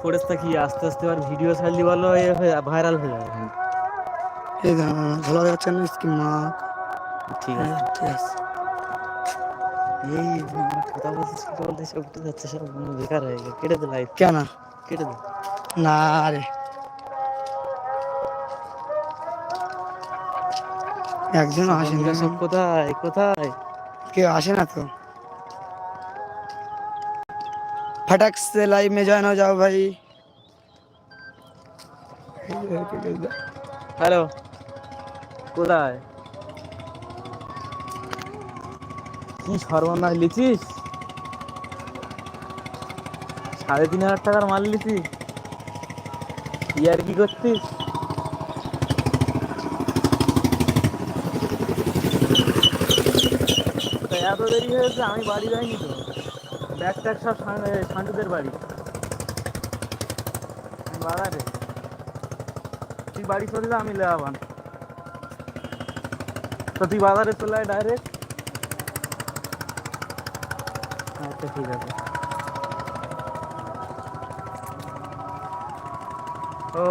Storage থাকি আস্তে আস্তে আর ভিডিও ছাড়লি বলো ভাইরাল হয়ে যাবে। এই ভালো যাচ্ছে না স্কিন মার্ক। ঠিক হ্যাঁ আছে। ঠিক আছে। এই আমরা কথা বলতে বলতে সব উঠে যাচ্ছে, সব বেকার হয়ে গেল। কেটে দে লাইট, কেন কেটে দে। না রে, একজনও সব আসেনি বন্ধুরা সব কোথায় কোথায়? কেউ আসে না তো। फटक से लाइव में ज्वाइन हो जाओ भाई। হ্যালো, কোথায়? কি সর্বনাশ লিচিস? 3,500 টাকার মাল লিচি, ইয়ার কি করছিস? তা এত দেরি হয়েছে, আমি বাড়ি যাইনি তো। ব্যাগ ট্যাগ সব সান্টুদের বাড়ি। আমি বাজারে, তুই বাড়ি চলে যা, আমি লেবাবান। তো তুই বাজারে চলে আয় ডাইরেক্ট। আচ্ছা ঠিক আছে। ও